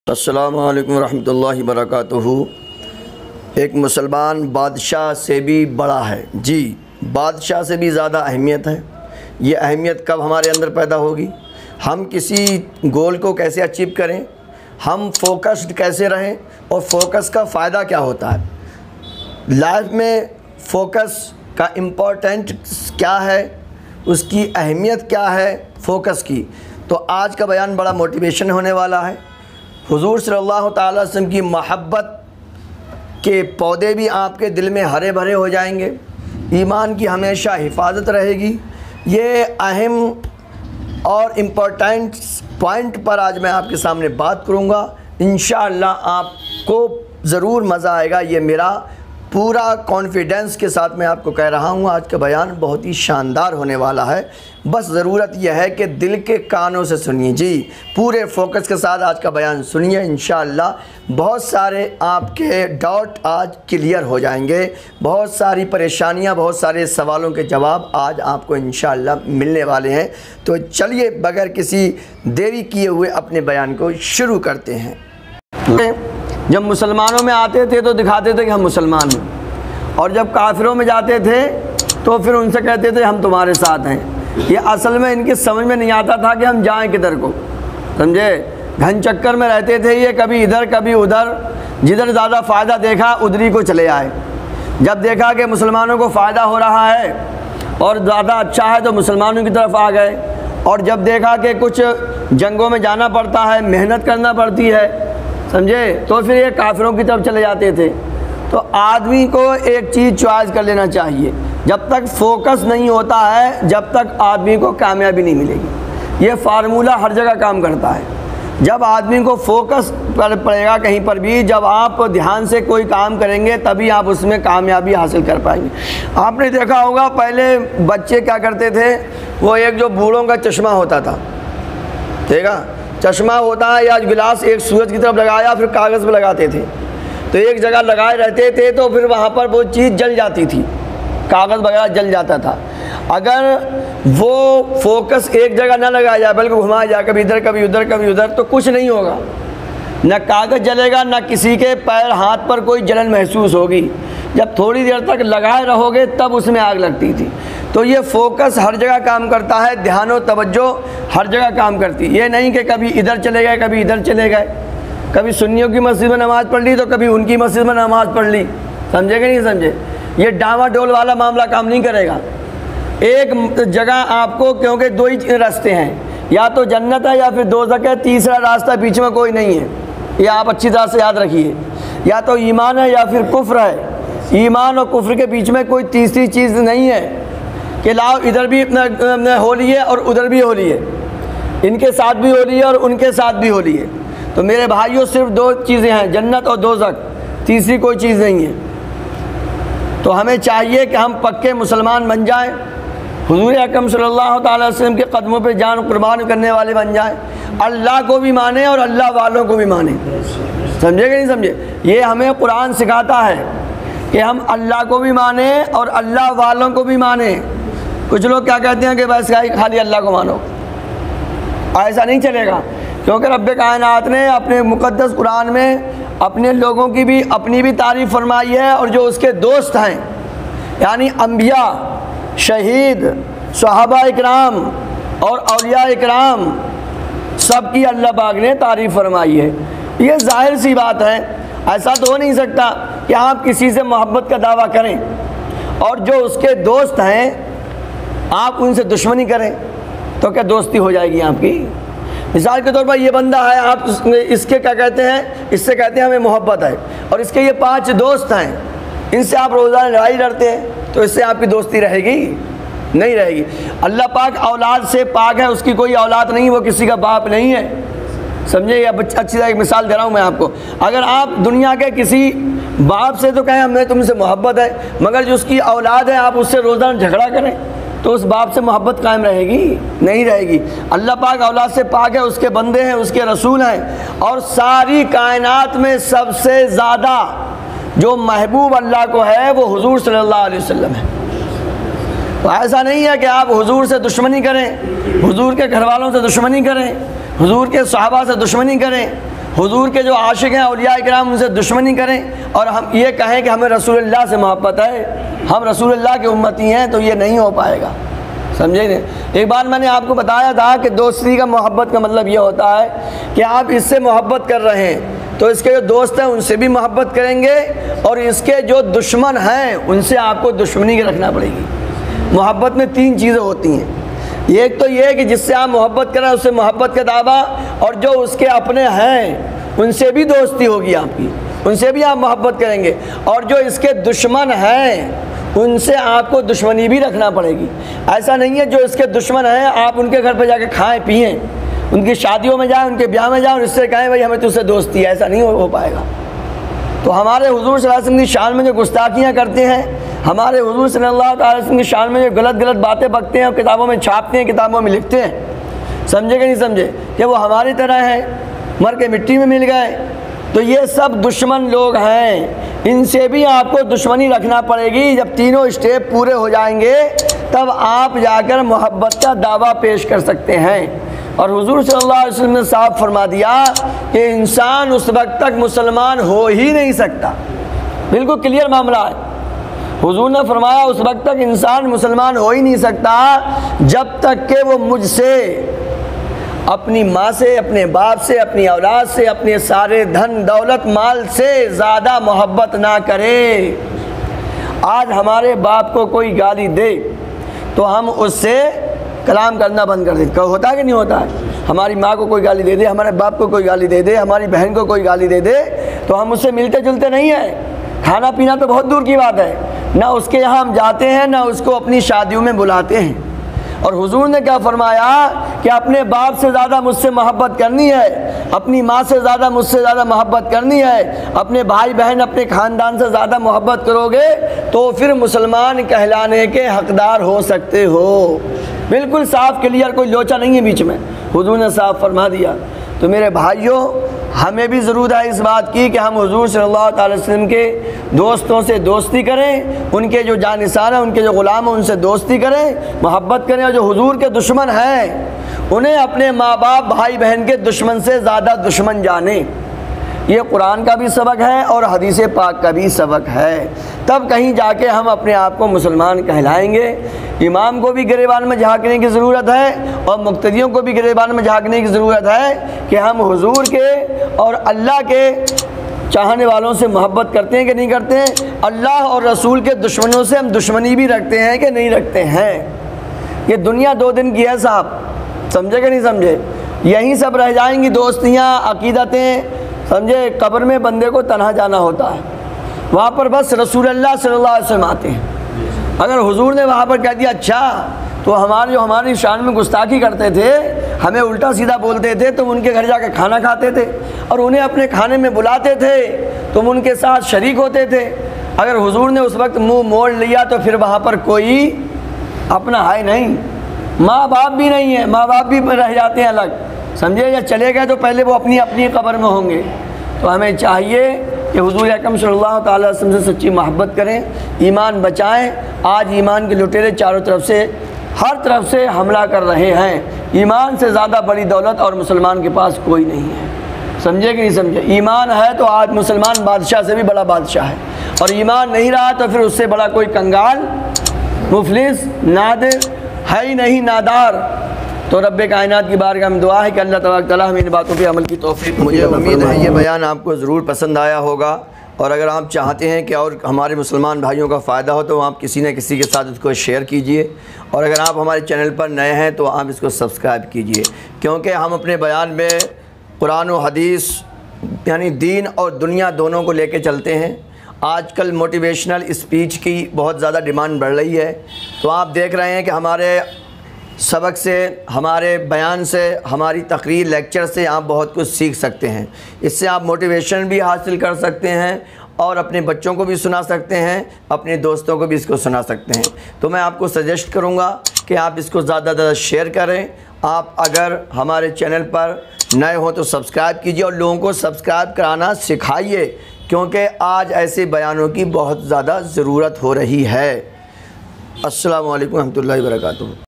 अस्सलामु अलैकुम रहमतुल्लाहि बरकातुहू। एक मुसलमान बादशाह से भी बड़ा है। जी, बादशाह से भी ज़्यादा अहमियत है। ये अहमियत कब हमारे अंदर पैदा होगी? हम किसी गोल को कैसे अचीव करें, हम फोकस्ड कैसे रहें और फोकस का फ़ायदा क्या होता है, लाइफ में फोकस का इम्पोर्टेंट क्या है, उसकी अहमियत क्या है फोकस की। तो आज का बयान बड़ा मोटिवेशन होने वाला है। हुज़ूर सल्लल्लाहु अलैहि वसल्लम की मोहब्बत के पौधे भी आपके दिल में हरे भरे हो जाएंगे, ईमान की हमेशा हिफाजत रहेगी। ये अहम और इम्पोर्टेंट पॉइंट पर आज मैं आपके सामने बात करूँगा। इंशाअल्लाह आपको ज़रूर मज़ा आएगा। ये मेरा पूरा कॉन्फिडेंस के साथ मैं आपको कह रहा हूँ। आज का बयान बहुत ही शानदार होने वाला है। बस ज़रूरत यह है कि दिल के कानों से सुनिए। जी, पूरे फोकस के साथ आज का बयान सुनिए। इंशाअल्लाह बहुत सारे आपके डाउट आज क्लियर हो जाएंगे। बहुत सारी परेशानियाँ, बहुत सारे सवालों के जवाब आज आपको इंशाअल्लाह मिलने वाले हैं। तो चलिए बगैर किसी देरी किए हुए अपने बयान को शुरू करते हैं। जब मुसलमानों में आते थे तो दिखाते थे कि हम मुसलमान हैं, और जब काफिरों में जाते थे तो फिर उनसे कहते थे हम तुम्हारे साथ हैं। ये असल में इनकी समझ में नहीं आता था कि हम जाएं किधर को, समझे। घन चक्कर में रहते थे ये, कभी इधर कभी उधर। जिधर ज़्यादा फ़ायदा देखा उधरी को चले आए। जब देखा कि मुसलमानों को फ़ायदा हो रहा है और ज़्यादा अच्छा है तो मुसलमानों की तरफ आ गए। और जब देखा कि कुछ जंगों में जाना पड़ता है, मेहनत करना पड़ती है, समझे, तो फिर ये काफिरों की तरफ चले जाते थे। तो आदमी को एक चीज़ चॉइस कर लेना चाहिए। जब तक फोकस नहीं होता है, जब तक आदमी को कामयाबी नहीं मिलेगी। ये फार्मूला हर जगह काम करता है। जब आदमी को फोकस पड़ेगा कहीं पर भी, जब आप ध्यान से कोई काम करेंगे तभी आप उसमें कामयाबी हासिल कर पाएंगे। आपने देखा होगा पहले बच्चे क्या करते थे, वो एक जो बूढ़ों का चश्मा होता था, ठीक है, चश्मा होता है या गिलास एक सूरज की तरफ लगाया फिर कागज़ पे लगाते थे। तो एक जगह लगाए रहते थे तो फिर वहाँ पर वो चीज़ जल जाती थी, कागज़ वगैरह जल जाता था। अगर वो फोकस एक जगह ना लगाया जाए बल्कि घुमाया जाए, कभी इधर कभी उधर कभी उधर, तो कुछ नहीं होगा। न कागज़ जलेगा, न किसी के पैर हाथ पर कोई जलन महसूस होगी। जब थोड़ी देर तक लगाए रहोगे तब उसमें आग लगती थी। तो ये फोकस हर जगह काम करता है, ध्यान और तवज्जो हर जगह काम करती है। ये नहीं कि कभी इधर चले गए कभी इधर चले गए, कभी सुन्नियों की मस्जिद में नमाज़ पढ़ ली तो कभी उनकी मस्जिद में नमाज़ पढ़ ली, समझे कि नहीं समझे। ये डामाडोल वाला मामला काम नहीं करेगा। एक जगह आपको, क्योंकि दो ही रास्ते हैं, या तो जन्नत है या फिर दोज़ख है, तीसरा रास्ता बीच में कोई नहीं है। ये आप अच्छी तरह से याद रखिए। या तो ईमान है या फिर कुफ्र है। ईमान और कुफ्र के बीच में कोई तीसरी चीज़ नहीं है कि लाओ इधर भी होली है और उधर भी होली है, इनके साथ भी होली है और उनके साथ भी होली है। तो मेरे भाइयों, सिर्फ दो चीज़ें हैं, जन्नत और दोज़ख, तीसरी कोई चीज़ नहीं है। तो हमें चाहिए कि हम पक्के मुसलमान बन जाएं, हुज़ूर अकरम सल्लल्लाहु अलैहि वसल्लम के कदमों पे जान कुर्बान करने वाले बन जाएं, अल्लाह को भी माने और अल्लाह वालों को भी माने, समझे कि नहीं समझे। ये हमें कुरान सिखाता है कि हम अल्लाह को भी माने और अल्लाह वालों को भी माने। कुछ लोग क्या कहते हैं कि बस खाली अल्लाह को मानो, ऐसा नहीं चलेगा। क्योंकि रब्बे कायनात ने अपने मुक़द्दस कुरान में अपने लोगों की भी अपनी भी तारीफ़ फरमाई है, और जो उसके दोस्त हैं यानी अंबिया, शहीद, सहाबा इकराम और औलिया इकराम, सब की अल्लाह पाक ने तारीफ़ फरमाई है। ये ज़ाहिर सी बात है। ऐसा तो हो नहीं सकता कि आप किसी से मोहब्बत का दावा करें और जो उसके दोस्त हैं आप उनसे दुश्मनी करें, तो क्या दोस्ती हो जाएगी आपकी। मिसाल के तौर पर ये बंदा है, आप इसके क्या कहते हैं, इससे कहते हैं हमें मोहब्बत है, और इसके ये 5 दोस्त हैं, इनसे आप रोज़ाना लड़ाई लड़ते हैं, तो इससे आपकी दोस्ती रहेगी? नहीं रहेगी। अल्लाह पाक औलाद से पाक है, उसकी कोई औलाद नहीं, वो किसी का बाप नहीं है, समझे। या अच्छी तरह एक मिसाल दे रहा हूँ मैं आपको। अगर आप दुनिया के किसी बाप से तो कहें हमें तुमसे मोहब्बत है, मगर जो उसकी औलाद है आप उससे रोज़ाना झगड़ा करें, तो उस बाप से मोहब्बत कायम रहेगी? नहीं रहेगी। अल्लाह पाक औलाद से पाक है, उसके बंदे हैं, उसके रसूल हैं, और सारी कायनात में सबसे ज़्यादा जो महबूब अल्लाह को है वो हुज़ूर सल्लल्लाहु अलैहि वसल्लम है। तो ऐसा नहीं है कि आप हुज़ूर से दुश्मनी करें, हुज़ूर के घर वालों से दुश्मनी करें, हुज़ूर के सहाबा से दुश्मनी करें, हुजूर के जो आशिक हैं औलिया इकराम उनसे दुश्मनी करें और हम ये कहें कि हमें रसूलुल्लाह से मोहब्बत है, हम रसूलुल्लाह के उम्मती हैं, तो ये नहीं हो पाएगा। समझे नहीं? एक बार मैंने आपको बताया था कि दोस्ती का मोहब्बत का मतलब ये होता है कि आप इससे मोहब्बत कर रहे हैं तो इसके जो दोस्त हैं उनसे भी मोहब्बत करेंगे और इसके जो दुश्मन हैं उनसे आपको दुश्मनी रखना पड़ेगी। मोहब्बत में 3 चीज़ें होती हैं। एक तो ये है कि जिससे आप मोहब्बत करें उससे मोहब्बत का दावा, और जो उसके अपने हैं उनसे भी दोस्ती होगी आपकी, उनसे भी आप मोहब्बत करेंगे, और जो इसके दुश्मन हैं उनसे आपको दुश्मनी भी रखना पड़ेगी। ऐसा नहीं है जो इसके दुश्मन हैं आप उनके घर पर जाके खाएं पिएं, उनकी शादियों में जाएं, उनके ब्याह में जाएं और इससे कहें भाई हमें तुझसे दोस्ती है, ऐसा नहीं हो पाएगा। तो हमारे हुजूर सल्लल्लाहु अलैहि वसल्लम की शान में जो गुस्ताखियाँ करते हैं, हमारे हुजूर सल्लल्लाहु अलैहि वसल्लम की शान में जो गलत बातें बकते हैं और किताबों में छापते हैं, किताबों में लिखते हैं, समझे कि नहीं समझे, कि वो हमारी तरह हैं, मर के मिट्टी में मिल गए, तो ये सब दुश्मन लोग हैं, इनसे भी आपको दुश्मनी रखना पड़ेगी। जब तीनों स्टेप पूरे हो जाएंगे तब आप जाकर मोहब्बत का दावा पेश कर सकते हैं। और हुजूर सल्लल्लाहु अलैहि वसल्लम ने साफ फरमा दिया कि इंसान उस वक्त तक मुसलमान हो ही नहीं सकता, बिल्कुल क्लियर मामला है। हुजूर ने फरमाया उस वक्त तक इंसान मुसलमान हो ही नहीं सकता जब तक कि वो मुझसे, अपनी माँ से, अपने बाप से, अपनी औलाद से, अपने सारे धन दौलत माल से ज़्यादा मोहब्बत ना करे। आज हमारे बाप को कोई गाली दे तो हम उससे कलाम करना बंद कर दें। होता है कि नहीं होता है? हमारी माँ को कोई गाली दे दे, हमारे बाप को कोई गाली दे दे, हमारी बहन को कोई गाली दे दे तो हम उससे मिलते जुलते नहीं हैं। खाना पीना तो बहुत दूर की बात है, ना उसके यहाँ हम जाते हैं ना उसको अपनी शादियों में बुलाते हैं। और हुजूर ने क्या फरमाया कि अपने बाप से ज़्यादा मुझसे मोहब्बत करनी है, अपनी माँ से ज़्यादा मुझसे ज़्यादा मोहब्बत करनी है, अपने भाई बहन अपने ख़ानदान से ज़्यादा मोहब्बत करोगे तो फिर मुसलमान कहलाने के हकदार हो सकते हो। बिल्कुल साफ़ क्लियर, कोई लोचा नहीं है बीच में, हुजूर ने साफ फरमा दिया। तो मेरे भाइयों, हमें भी ज़रूरत है इस बात की कि हम हुजूर सल्लल्लाहु अलैहि वसल्लम के दोस्तों से दोस्ती करें, उनके जो जानिसार हैं, उनके जो ग़ुलाम हैं उनसे दोस्ती करें, मोहब्बत करें। और जो हुजूर के दुश्मन हैं उन्हें अपने माँ बाप भाई बहन के दुश्मन से ज़्यादा दुश्मन जाने। ये कुरान का भी सबक है और हदीस पाक का भी सबक है, तब कहीं जाके हम अपने आप को मुसलमान कहलाएंगे। इमाम को भी गिरेबान में झांकने की ज़रूरत है और मुक्तदियों को भी गिरेबान में झांकने की ज़रूरत है कि हम हुजूर के और अल्लाह के चाहने वालों से मोहब्बत करते हैं कि नहीं करते हैं, अल्लाह और रसूल के दुश्मनों से हम दुश्मनी भी रखते हैं कि नहीं रखते हैं। ये दुनिया 2 दिन की है साहब, समझे कि नहीं समझे? यहीं सब रह जाएंगी दोस्तियाँ, अकीदतें, समझे। कब्र में बंदे को तन्हा जाना होता है, वहाँ पर बस रसूलुल्लाह सल्लल्लाहु अलैहि वसल्लम आते हैं। अगर हुजूर ने वहाँ पर कह दिया अच्छा, तो हमारी शान में गुस्ताखी करते थे, हमें उल्टा सीधा बोलते थे, तुम उनके घर जाकर खाना खाते थे और उन्हें अपने खाने में बुलाते थे, तुम उनके साथ शरीक होते थे। अगर हुजूर ने उस वक्त मुंह मोड़ लिया तो फिर वहाँ पर कोई अपना है नहीं, माँ बाप भी नहीं है, माँ बाप भी रह जाते हैं अलग, समझे। या चले गए तो पहले वो अपनी अपनी कब्र में होंगे। तो हमें चाहिए कि हुजूर अकरम सल्लल्लाहु अलैहि वसल्लम से सच्ची मोहब्बत करें, ईमान बचाएं। आज ईमान के लुटेरे चारों तरफ से, हर तरफ से हमला कर रहे हैं। ईमान से ज़्यादा बड़ी दौलत और मुसलमान के पास कोई नहीं है, समझे कि नहीं समझे। ईमान है तो आज मुसलमान बादशाह से भी बड़ा बादशाह है, और ईमान नहीं रहा तो फिर उससे बड़ा कोई कंगाल, मुफलिस, नादिर है ही नहीं, नादार। तो रब्बे कायनात की बारगाह में दुआ है कि अल्लाह तबारक तआला हमें इन बातों पे अमल की तौफीक। मुझे उम्मीद है ये बयान आपको ज़रूर पसंद आया होगा, और अगर आप चाहते हैं कि और हमारे मुसलमान भाइयों का फ़ायदा हो तो आप किसी न किसी के साथ उसको शेयर कीजिए। और अगर आप हमारे चैनल पर नए हैं तो आप इसको सब्सक्राइब कीजिए, क्योंकि हम अपने बयान में कुरान और हदीस यानी दीन और दुनिया दोनों को लेके चलते हैं। आजकल मोटिवेशनल स्पीच की बहुत ज़्यादा डिमांड बढ़ रही है, तो आप देख रहे हैं कि हमारे सबक से, हमारे बयान से, हमारी तकरीर लेक्चर से आप बहुत कुछ सीख सकते हैं। इससे आप मोटिवेशन भी हासिल कर सकते हैं और अपने बच्चों को भी सुना सकते हैं, अपने दोस्तों को भी इसको सुना सकते हैं। तो मैं आपको सजेस्ट करूँगा कि आप इसको ज़्यादा ज़्यादा शेयर करें। आप अगर हमारे चैनल पर नए हो तो सब्सक्राइब कीजिए और लोगों को सब्सक्राइब कराना सिखाइए, क्योंकि आज ऐसे बयानों की बहुत ज़्यादा ज़रूरत हो रही है। अस्सलामु अलैकुम रहमतुल्लाहि व बरकातुहू।